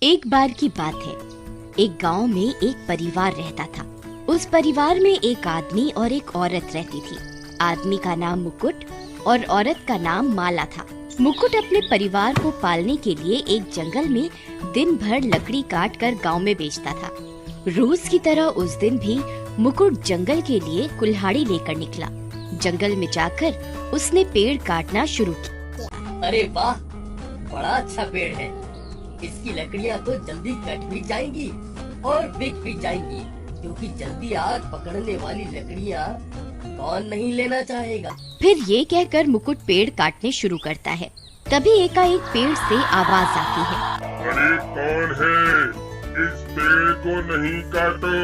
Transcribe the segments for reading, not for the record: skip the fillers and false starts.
एक बार की बात है, एक गांव में एक परिवार रहता था। उस परिवार में एक आदमी और एक औरत रहती थी। आदमी का नाम मुकुट और औरत का नाम माला था। मुकुट अपने परिवार को पालने के लिए एक जंगल में दिन भर लकड़ी काट कर गाँव में बेचता था। रोज की तरह उस दिन भी मुकुट जंगल के लिए कुल्हाड़ी लेकर निकला। जंगल में जाकर उसने पेड़ काटना शुरू किया। अरे वाह, बड़ा अच्छा पेड़ है। इसकी लकड़ियाँ तो जल्दी कट भी जाएंगी और बिक भी जाएंगी, क्योंकि जल्दी आग पकड़ने वाली लकड़ियाँ कौन नहीं लेना चाहेगा। फिर ये कहकर मुकुट पेड़ काटने शुरू करता है। तभी एकाएक पेड़ से आवाज आती है, अरे कौन है? इस पेड़ को नहीं काटो।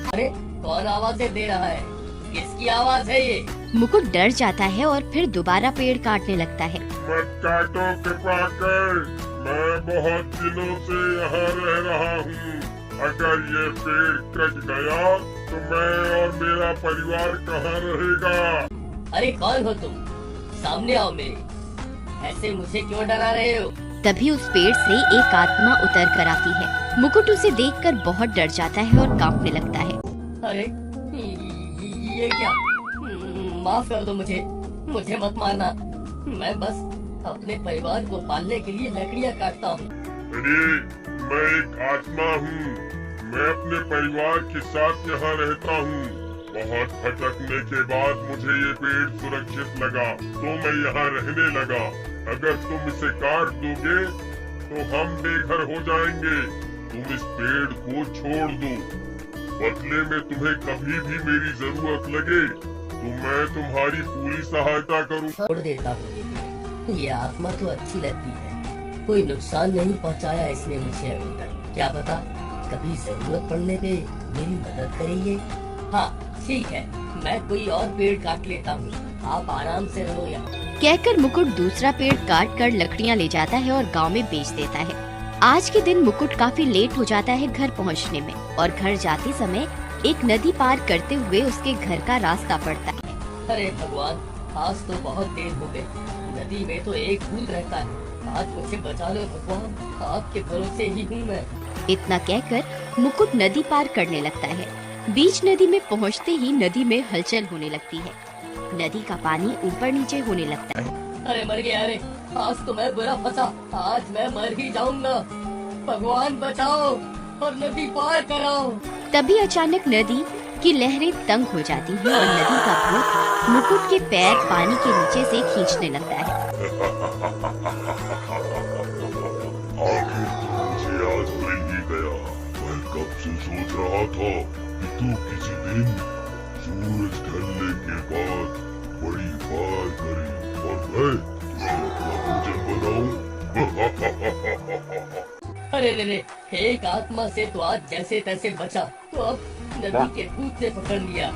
अरे कौन आवाजें दे रहा है? किसकी आवाज है ये? मुकुट डर जाता है और फिर दोबारा पेड़ काटने लगता है। मत काटो कृपा कर, मैं बहुत दिनों से यहाँ रह रहा हूँ। अगर ये पेड़ कट गया तो मैं और मेरा परिवार कहाँ रहेगा? अरे कौन हो तुम? सामने आओ मेरे। ऐसे मुझे क्यों डरा रहे हो? तभी उस पेड़ से एक आत्मा उतर कर आती है। मुकुट उसे देखकर बहुत डर जाता है और कांपने लगता है। अरे ये क्या? माफ कर दो मुझे मत मारना। मैं बस अपने परिवार को पालने के लिए लकड़ियाँ काटता हूँ। अरे मैं एक आत्मा हूँ। मैं अपने परिवार के साथ यहाँ रहता हूँ। बहुत भटकने के बाद मुझे ये पेड़ सुरक्षित लगा तो मैं यहाँ रहने लगा। अगर तुम इसे काट दोगे तो हम बेघर हो जाएंगे। तुम इस पेड़ को छोड़ दो। बदले में तुम्हें कभी भी मेरी जरूरत लगे तो मैं तुम्हारी पूरी सहायता करूँ। छोड़ देता हूँ। ये आत्मा तो अच्छी लगती है। कोई नुकसान नहीं पहुँचाया इसने मुझे अभी तक। क्या पता कभी जरूरत पड़ने पे मेरी मदद करेंगे। हाँ ठीक है, मैं कोई और पेड़ काट लेता हूँ। आप आराम से रहो यहाँ। कहकर मुकुट दूसरा पेड़ काट कर लकड़ियाँ ले जाता है और गांव में बेच देता है। आज के दिन मुकुट काफी लेट हो जाता है घर पहुँचने में, और घर जाते समय एक नदी पार करते हुए उसके घर का रास्ता पड़ता है। अरे भगवान, आज तो बहुत देर हो गई। नदी में तो एक भूत रहता है। आज मुझे बचा लो भगवान, आपके भरोसे ही हूँ मैं। इतना कहकर मुकुट नदी पार करने लगता है। बीच नदी में पहुँचते ही नदी में हलचल होने लगती है। नदी का पानी ऊपर नीचे होने लगता है। अरे मर गया। अरे आज तो मैं बुरा फंसा। आज मैं मर ही जाऊंगा। भगवान बचाओ और नदी पार कराओ। तभी अचानक नदी की लहरें तंग हो जाती हैं और नदी का भूत मुकुट के पैर पानी के नीचे से खींचने लगता है। आखिर तो मुझे आज मिल ही गया। मैं कब से सोच रहा था कि तू किसी दिन सूरज ढलने के बाद बड़ी पार करे और मैं तुझे अपना भोजन बनाऊं। अरे रे, एक आत्मा से तो आज जैसे तैसे बचा, तो अब नदी के भूत ने पकड़ लिया।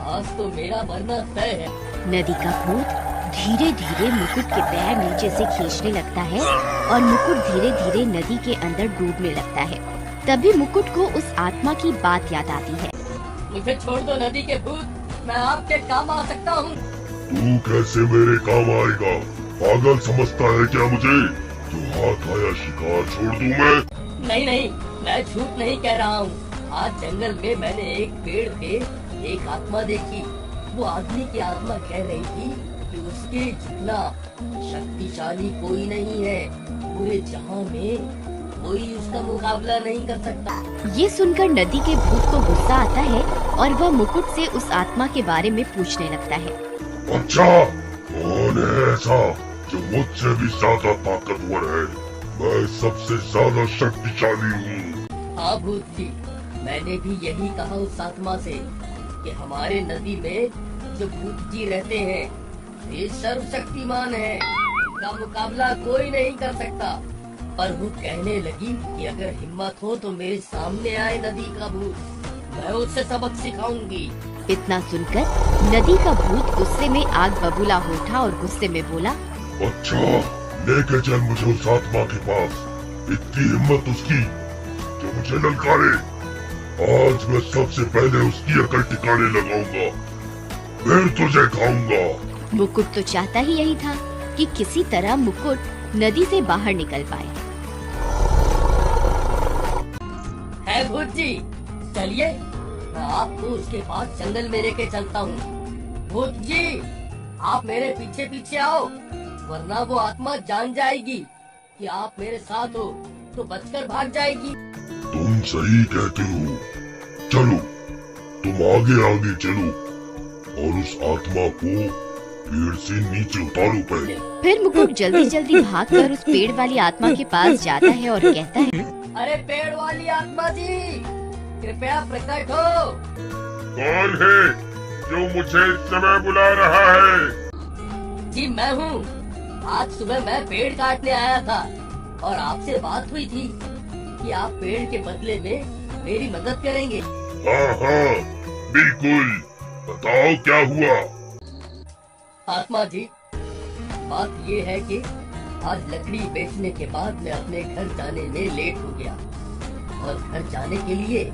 आज तो मेरा मरना तय है। नदी का भूत धीरे धीरे मुकुट के पैर नीचे से खींचने लगता है और मुकुट धीरे धीरे नदी के अंदर डूबने लगता है। तभी मुकुट को उस आत्मा की बात याद आती है। मुझे छोड़ दो नदी के भूत, मैं आपके काम आ सकता हूँ। तू कैसे मेरे काम आएगा? पागल समझता है क्या मुझे? तू हाथ आया शिकार छोड़ दूं मैं? नहीं, मैं झूठ नहीं कह रहा हूँ। आज जंगल में मैंने एक पेड़ पे एक आत्मा देखी। वो आदमी की आत्मा कह रही थी कि उसके जितना शक्तिशाली कोई नहीं है। पूरे जहां में कोई उसका मुकाबला नहीं कर सकता। ये सुनकर नदी के भूत को गुस्सा आता है और वह मुकुट से उस आत्मा के बारे में पूछने लगता है। अच्छा, कौन है ऐसा जो मुझसे भी ज्यादा ताकतवर है? मैं सबसे ज्यादा शक्तिशाली हूँ। हाँ भूत जी, मैंने भी यही कहा उस आत्मा से कि हमारे नदी में जो भूत जी रहते हैं ये सर्वशक्तिमान है। इनका मुकाबला कोई नहीं कर सकता। पर वो कहने लगी कि अगर हिम्मत हो तो मेरे सामने आए नदी का भूत, मैं उससे सबक सिखाऊंगी। इतना सुनकर नदी का भूत गुस्से में आग बबूला हो उठा और गुस्से में बोला, अच्छा, लेके चल मुझे उस आत्मा के पास। इतनी हिम्मत उसकी जो मुझे ललकारे। आज मैं सबसे पहले उसकी अकल ठिकाने लगाऊंगा, फिर तुझे खाऊंगा। मुकुट तो चाहता ही यही था कि किसी तरह मुकुट नदी से बाहर निकल पाए। भूत जी, चलिए मैं आपको उसके पास जंगल में लेके चलता हूँ। भूत जी, आप मेरे पीछे पीछे आओ, वरना वो आत्मा जान जाएगी कि आप मेरे साथ हो तो बचकर भाग जाएगी। तुम सही कहते हो। चलो, तुम आगे आगे चलो और उस आत्मा को पेड़ से नीचे उतारो पहले। फिर मुकुट जल्दी जल्दी भागकर उस पेड़ वाली आत्मा के पास जाता है और कहता है, अरे पेड़ वाली आत्मा जी, कृपया प्रकट हो। कौन है जो मुझे इस समय बुला रहा है? जी मैं हूँ। आज सुबह मैं पेड़ काटने आया था और आपसे बात हुई थी कि आप पेड़ के बदले में मेरी मदद करेंगे। हाँ हाँ, बिल्कुल। बताओ क्या हुआ? आत्मा जी, बात ये है कि आज लकड़ी बेचने के बाद मैं अपने घर जाने में लेट हो गया और घर जाने के लिए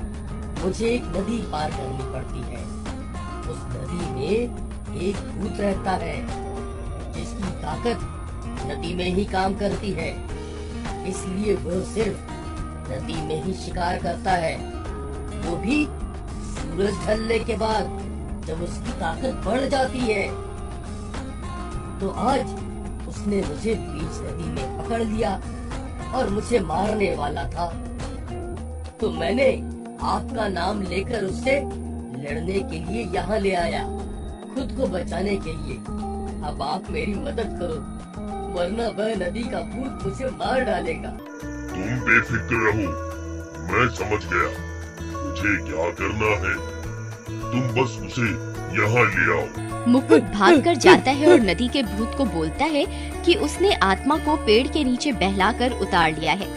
मुझे एक नदी पार करनी पड़ती है। उस नदी में एक भूत रहता है जिसकी ताकत नदी में ही काम करती है, इसलिए वो सिर्फ नदी में ही शिकार करता है, वो भी सूरज ढलने के बाद जब उसकी ताकत बढ़ जाती है। तो आज उसने मुझे बीच नदी में पकड़ लिया और मुझे मारने वाला था। तो मैंने आपका नाम लेकर उससे लड़ने के लिए यहाँ ले आया, खुद को बचाने के लिए। अब आप मेरी मदद करो, वरना वह नदी का भूत मुझे मार डालेगा। तुम बेफिक्र रहो, मैं समझ गया मुझे क्या करना है। तुम बस उसे यहाँ ले आओ। मुकुट भागकर जाता है और नदी के भूत को बोलता है कि उसने आत्मा को पेड़ के नीचे बहलाकर उतार लिया है।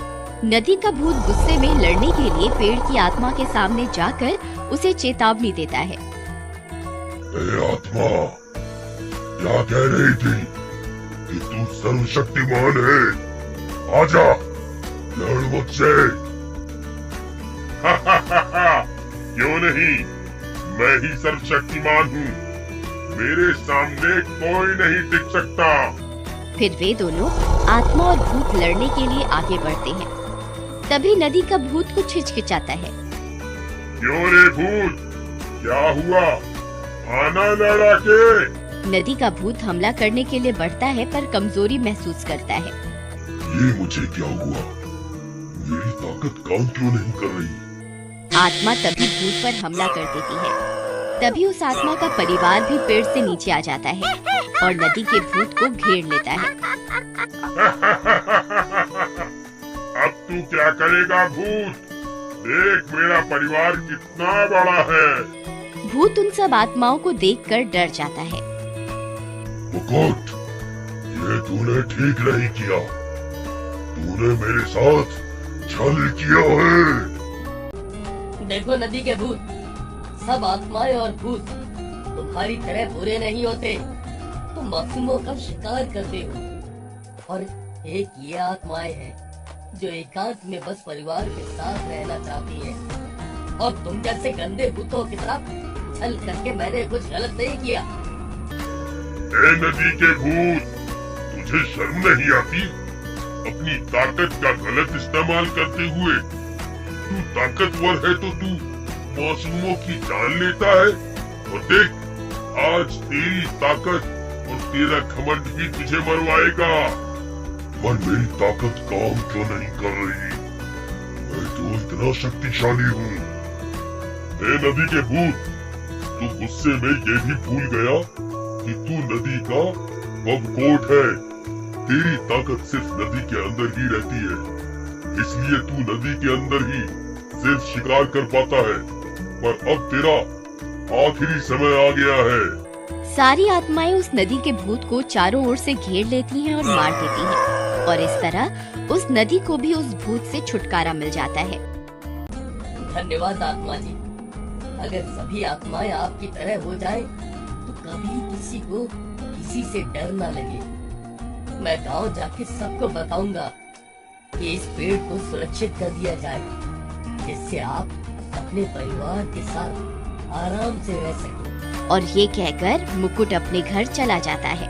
नदी का भूत गुस्से में लड़ने के लिए पेड़ की आत्मा के सामने जाकर उसे चेतावनी देता है। ए आत्मा, क्या कह रही थी कि तू सर्वशक्तिमान है? आजा, लड़ मुझसे। क्यों नहीं, मैं ही सर्वशक्तिमान हूँ। मेरे सामने कोई नहीं टिक सकता। फिर वे दोनों आत्मा और भूत लड़ने के लिए आगे बढ़ते हैं। तभी नदी का भूत कुछ हिचकिचाता है। क्यों रे भूत, क्या हुआ? आना लड़ा के। नदी का भूत हमला करने के लिए बढ़ता है पर कमजोरी महसूस करता है। ये मुझे क्या हुआ? मेरी ताकत काम क्यों नहीं कर रही? आत्मा तभी भूत पर हमला कर देती है। तभी उस आत्मा का परिवार भी पेड़ से नीचे आ जाता है और नदी के भूत को घेर लेता है। अब तू क्या करेगा भूत? देख मेरा परिवार कितना बड़ा है। भूत उन सब आत्माओं को देखकर डर जाता है। मुकुट, ये तूने ठीक नहीं किया। तूने मेरे साथ छल किया है। देखो नदी के भूत, सब आत्माएं और भूत तुम्हारी तरह बुरे नहीं होते। तुम मासूमों का शिकार करते हो और एक ये आत्माएं हैं जो एकांत में बस परिवार के साथ रहना चाहती हैं। और तुम जैसे गंदे भूतों की तरह छल करके मैंने कुछ गलत नहीं किया। ए नदी के भूत, तुझे शर्म नहीं आती? अपनी ताकत का गलत इस्तेमाल करते हुए। तू ताकतवर है तो तू मासूमों की जान लेता है। और देख, आज तेरी ताकत और तेरा घमंड भी तुझे मरवाएगा। पर मेरी ताकत काम क्यों नहीं कर रही? मैं तो इतना शक्तिशाली हूँ। ए नदी के भूत, तू गुस्से में ये भी भूल गया कि तू नदी का बबकोट है। तेरी ताकत सिर्फ नदी के अंदर ही रहती है, इसलिए तू नदी के अंदर ही सिर्फ शिकार कर पाता है। पर अब तेरा आखिरी समय आ गया है। सारी आत्माएं उस नदी के भूत को चारों ओर से घेर लेती हैं और मार देती हैं और इस तरह उस नदी को भी उस भूत से छुटकारा मिल जाता है। धन्यवाद आत्मा जी। अगर सभी आत्माएं आपकी तरह हो जाएं, तो कभी किसी को किसी से डर ना लगे। मैं गांव जाके सबको बताऊंगा कि इस पेड़ को सुरक्षित कर दिया जाए, जिससे आप अपने परिवार के साथ आराम से रह सकें। और ये कहकर मुकुट अपने घर चला जाता है।